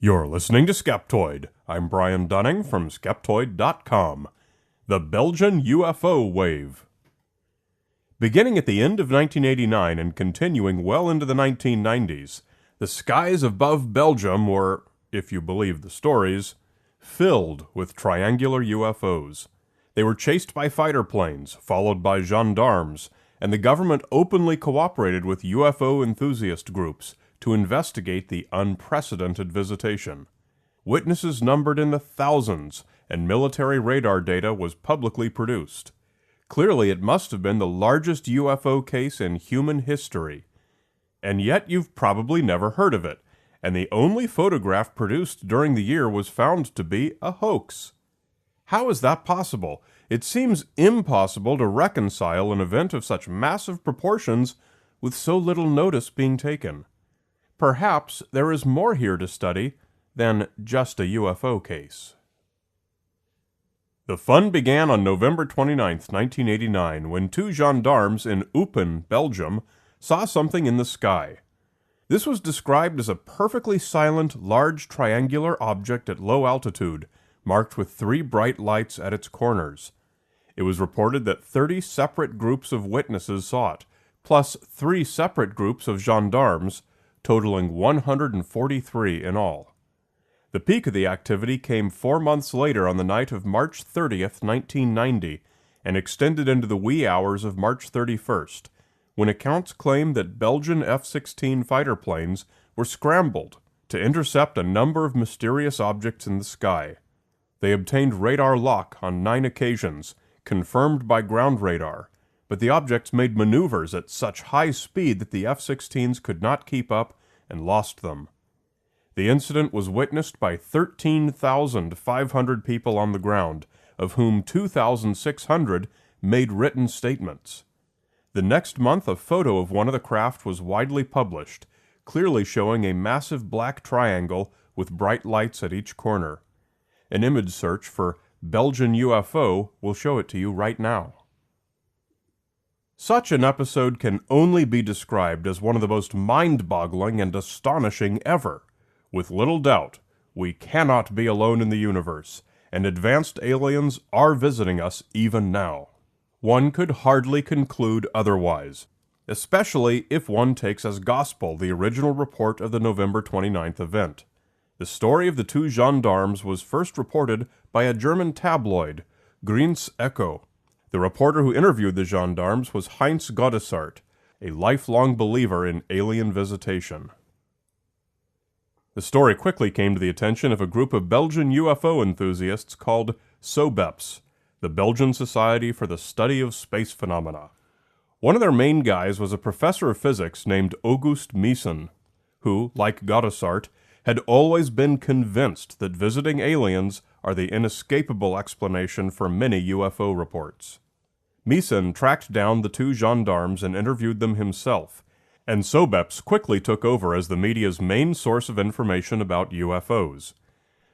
You're listening to Skeptoid. I'm Brian Dunning from Skeptoid.com. The Belgian UFO Wave. Beginning at the end of 1989 and continuing well into the 1990s, the skies above Belgium were, if you believe the stories, filled with triangular UFOs. They were chased by fighter planes, followed by gendarmes, and the government openly cooperated with UFO enthusiast groups to investigate the unprecedented visitation. Witnesses numbered in the thousands, and military radar data was publicly produced. Clearly, it must have been the largest UFO case in human history. And yet you've probably never heard of it, and the only photograph produced during the year was found to be a hoax. How is that possible? It seems impossible to reconcile an event of such massive proportions with so little notice being taken. Perhaps there is more here to study than just a UFO case. The fun began on November 29, 1989, when two gendarmes in Eupen, Belgium, saw something in the sky. This was described as a perfectly silent, large triangular object at low altitude, marked with 3 bright lights at its corners. It was reported that 30 separate groups of witnesses saw it, plus 3 separate groups of gendarmes, totaling 143 in all. The peak of the activity came 4 months later on the night of March 30th, 1990, and extended into the wee hours of March 31st, when accounts claimed that Belgian F-16 fighter planes were scrambled to intercept a number of mysterious objects in the sky. They obtained radar lock on 9 occasions, confirmed by ground radar, but the objects made maneuvers at such high speed that the F-16s could not keep up and lost them. The incident was witnessed by 13,500 people on the ground, of whom 2,600 made written statements. The next month, a photo of one of the craft was widely published, clearly showing a massive black triangle with bright lights at each corner. An image search for Belgian UFO will show it to you right now. Such an episode can only be described as one of the most mind-boggling and astonishing ever. With little doubt, we cannot be alone in the universe, and advanced aliens are visiting us even now. One could hardly conclude otherwise, especially if one takes as gospel the original report of the November 29th event. The story of the 2 gendarmes was first reported by a German tabloid, Green's Echo. The reporter who interviewed the gendarmes was Heinz Godesart, a lifelong believer in alien visitation. The story quickly came to the attention of a group of Belgian UFO enthusiasts called SOBEPS, the Belgian Society for the Study of Space Phenomena. One of their main guys was a professor of physics named August Meessen, who, like Godesart, had always been convinced that visiting aliens are the inescapable explanation for many UFO reports. Meessen tracked down the 2 gendarmes and interviewed them himself, and SOBEPS quickly took over as the media's main source of information about UFOs.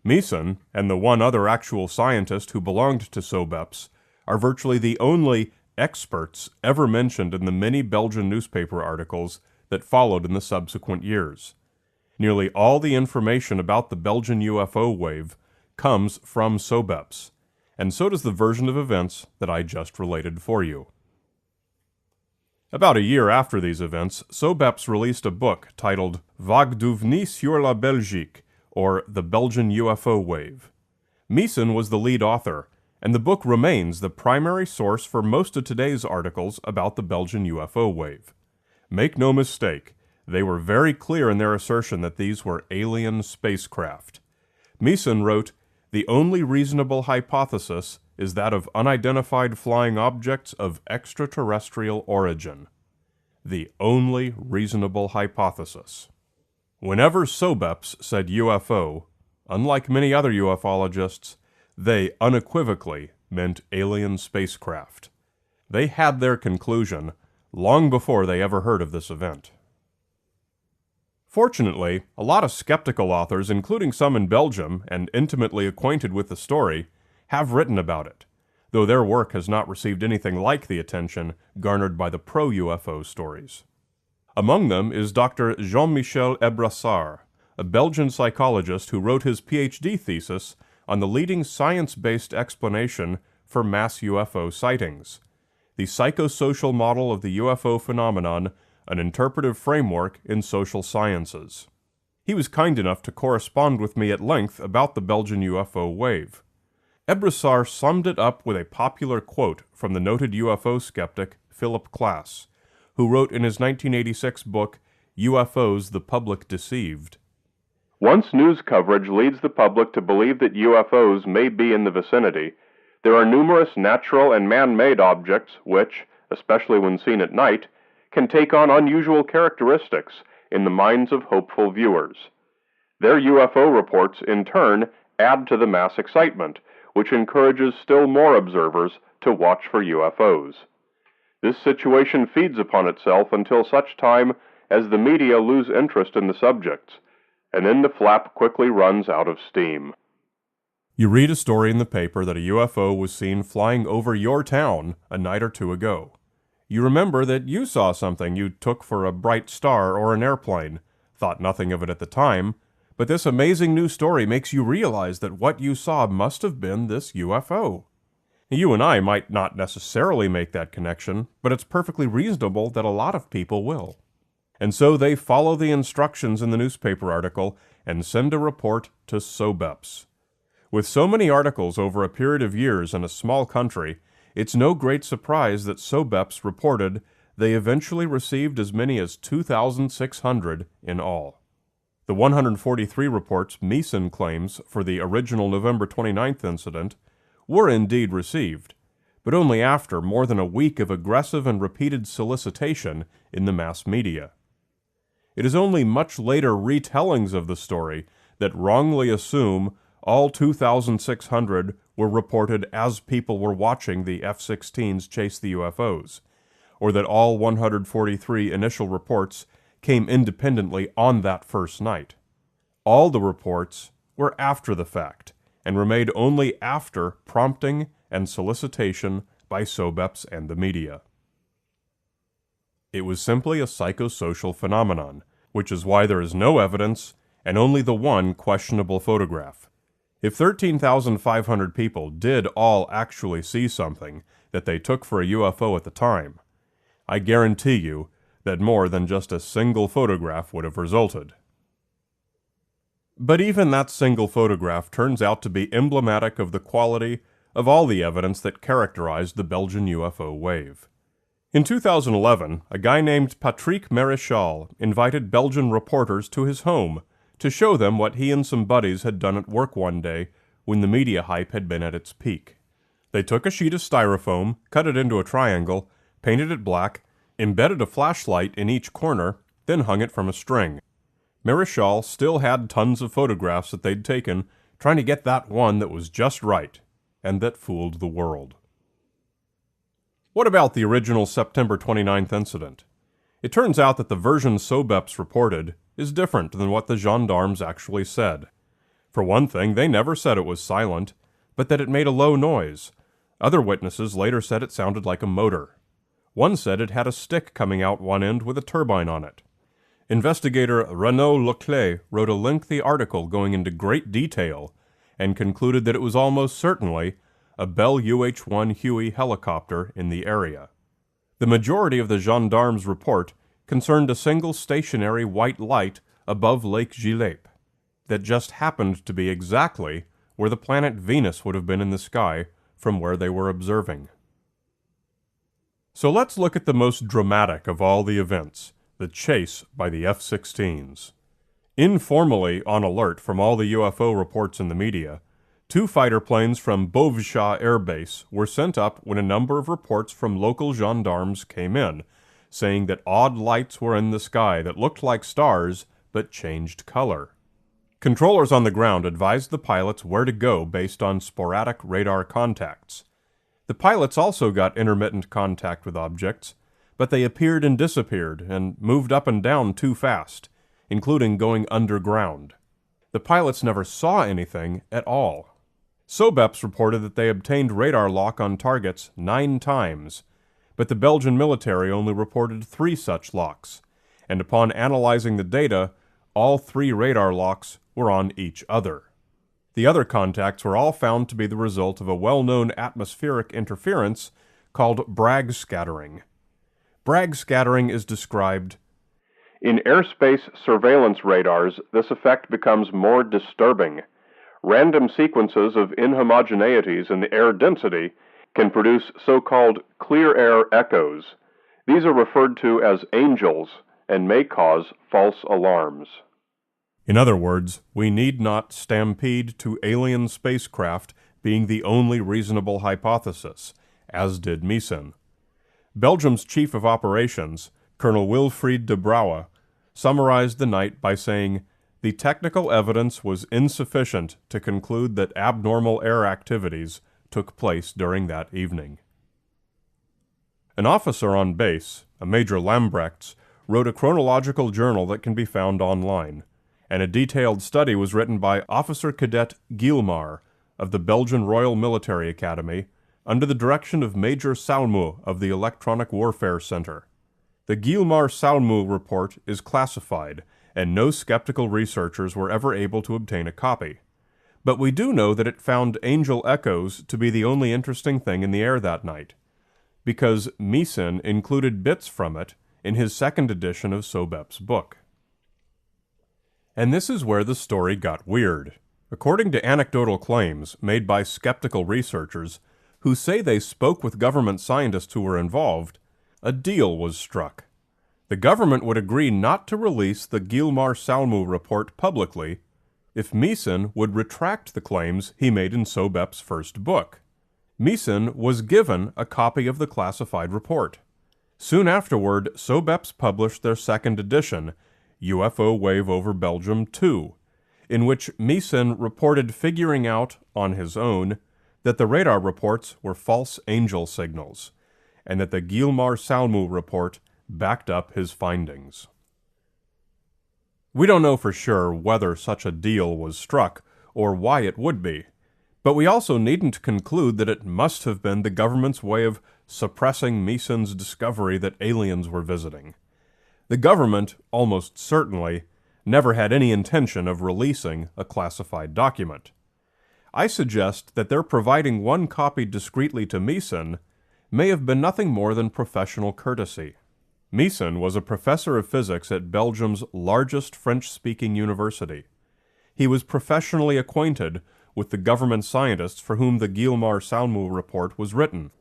Meessen, and the one other actual scientist who belonged to SOBEPS, are virtually the only experts ever mentioned in the many Belgian newspaper articles that followed in the subsequent years. Nearly all the information about the Belgian UFO wave comes from SOBEPS, and so does the version of events that I just related for you. About a year after these events, SOBEPS released a book titled Vagues d'OVNI sur la Belgique, or The Belgian UFO Wave. Meessen was the lead author, and the book remains the primary source for most of today's articles about the Belgian UFO wave. Make no mistake, they were very clear in their assertion that these were alien spacecraft. Meessen wrote, "The only reasonable hypothesis is that of unidentified flying objects of extraterrestrial origin." The only reasonable hypothesis. Whenever SOBEPS said UFO, unlike many other ufologists, they unequivocally meant alien spacecraft. They had their conclusion long before they ever heard of this event. Fortunately, a lot of skeptical authors, including some in Belgium and intimately acquainted with the story, have written about it, though their work has not received anything like the attention garnered by the pro-UFO stories. Among them is Dr. Jean-Michel Ebrassard, a Belgian psychologist who wrote his PhD thesis on the leading science-based explanation for mass UFO sightings, the psychosocial model of the UFO phenomenon, an interpretive framework in social sciences. He was kind enough to correspond with me at length about the Belgian UFO wave. Ebrissar summed it up with a popular quote from the noted UFO skeptic Philip Klass, who wrote in his 1986 book, UFOs the Public Deceived. Once news coverage leads the public to believe that UFOs may be in the vicinity, there are numerous natural and man-made objects which, especially when seen at night, can take on unusual characteristics in the minds of hopeful viewers. Their UFO reports, in turn, add to the mass excitement, which encourages still more observers to watch for UFOs. This situation feeds upon itself until such time as the media lose interest in the subjects, and then the flap quickly runs out of steam. You read a story in the paper that a UFO was seen flying over your town a night or two ago. You remember that you saw something you took for a bright star or an airplane, thought nothing of it at the time, but this amazing new story makes you realize that what you saw must have been this UFO. You and I might not necessarily make that connection, but it's perfectly reasonable that a lot of people will. And so they follow the instructions in the newspaper article and send a report to SOBEPS. With so many articles over a period of years in a small country, it's no great surprise that SOBEPS reported they eventually received as many as 2,600 in all. The 143 reports Meeson claims for the original November 29th incident were indeed received, but only after more than a week of aggressive and repeated solicitation in the mass media. It is only much later retellings of the story that wrongly assume all 2,600 were reported as people were watching the F-16s chase the UFOs, or that all 143 initial reports came independently on that first night. All the reports were after the fact, and were made only after prompting and solicitation by SOBEPS and the media. It was simply a psychosocial phenomenon, which is why there is no evidence and only the one questionable photograph. If 13,500 people did all actually see something that they took for a UFO at the time, I guarantee you that more than just a single photograph would have resulted. But even that single photograph turns out to be emblematic of the quality of all the evidence that characterized the Belgian UFO wave. In 2011, a guy named Patrick Maréchal invited Belgian reporters to his home to show them what he and some buddies had done at work one day when the media hype had been at its peak. They took a sheet of styrofoam, cut it into a triangle, painted it black, embedded a flashlight in each corner, then hung it from a string. Maréchal still had tons of photographs that they'd taken, trying to get that one that was just right, and that fooled the world. What about the original September 29th incident? It turns out that the version SOBEPS reported is different than what the gendarmes actually said. For one thing, they never said it was silent, but that it made a low noise. Other witnesses later said it sounded like a motor. One said it had a stick coming out one end with a turbine on it. Investigator Renaud Leclerc wrote a lengthy article going into great detail and concluded that it was almost certainly a Bell UH-1 Huey helicopter in the area. The majority of the gendarmes' report concerned a single stationary white light above Lake Gilep that just happened to be exactly where the planet Venus would have been in the sky from where they were observing. So let's look at the most dramatic of all the events, the chase by the F-16s. Informally on alert from all the UFO reports in the media, 2 fighter planes from Beauvais Air Base were sent up when a number of reports from local gendarmes came in, saying that odd lights were in the sky that looked like stars but changed color. Controllers on the ground advised the pilots where to go based on sporadic radar contacts. The pilots also got intermittent contact with objects, but they appeared and disappeared and moved up and down too fast, including going underground. The pilots never saw anything at all. SOBEPS reported that they obtained radar lock on targets 9 times, but the Belgian military only reported 3 such locks, and upon analyzing the data, all 3 radar locks were on each other. The other contacts were all found to be the result of a well-known atmospheric interference called Bragg scattering. Bragg scattering is described: in airspace surveillance radars, this effect becomes more disturbing. Random sequences of inhomogeneities in the air density can produce so-called clear air echoes. These are referred to as angels and may cause false alarms. In other words, we need not stampede to alien spacecraft being the only reasonable hypothesis, as did Meeson. Belgium's chief of operations, Colonel Wilfried de Brouwer, summarized the night by saying, "The technical evidence was insufficient to conclude that abnormal air activities took place during that evening." An officer on base, a Major Lambrechts, wrote a chronological journal that can be found online, and a detailed study was written by Officer Cadet Guilmar of the Belgian Royal Military Academy under the direction of Major Salmu of the Electronic Warfare Center. The Guilmar-Salmu report is classified, and no skeptical researchers were ever able to obtain a copy. But we do know that it found angel echoes to be the only interesting thing in the air that night, because Meeson included bits from it in his second edition of Sobep's book. And this is where the story got weird. According to anecdotal claims made by skeptical researchers who say they spoke with government scientists who were involved, a deal was struck. The government would agree not to release the Guilmar-Salmu report publicly if Meeson would retract the claims he made in Sobep's first book. Meeson was given a copy of the classified report. Soon afterward, Sobep's published their second edition, UFO Wave over Belgium 2, in which Meeson reported figuring out, on his own, that the radar reports were false angel signals, and that the Guilmar-Salmu report backed up his findings. We don't know for sure whether such a deal was struck, or why it would be, but we also needn't conclude that it must have been the government's way of suppressing Meeson's discovery that aliens were visiting. The government, almost certainly, never had any intention of releasing a classified document. I suggest that their providing one copy discreetly to Meeson may have been nothing more than professional courtesy. Meeson was a professor of physics at Belgium's largest French-speaking university. He was professionally acquainted with the government scientists for whom the Guilmar-Salmu report was written.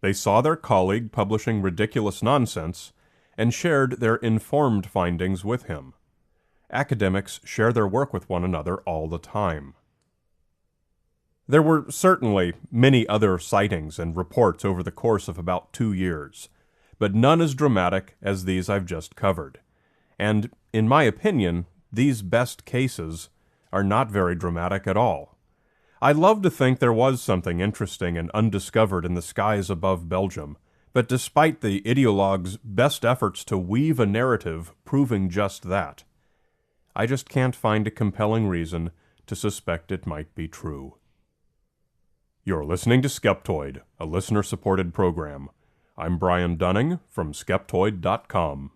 They saw their colleague publishing ridiculous nonsense and shared their informed findings with him. Academics share their work with one another all the time. There were certainly many other sightings and reports over the course of about 2 years, but none as dramatic as these I've just covered. And, in my opinion, these best cases are not very dramatic at all. I love to think there was something interesting and undiscovered in the skies above Belgium, but despite the ideologues' best efforts to weave a narrative proving just that, I just can't find a compelling reason to suspect it might be true. You're listening to Skeptoid, a listener-supported program. I'm Brian Dunning from Skeptoid.com.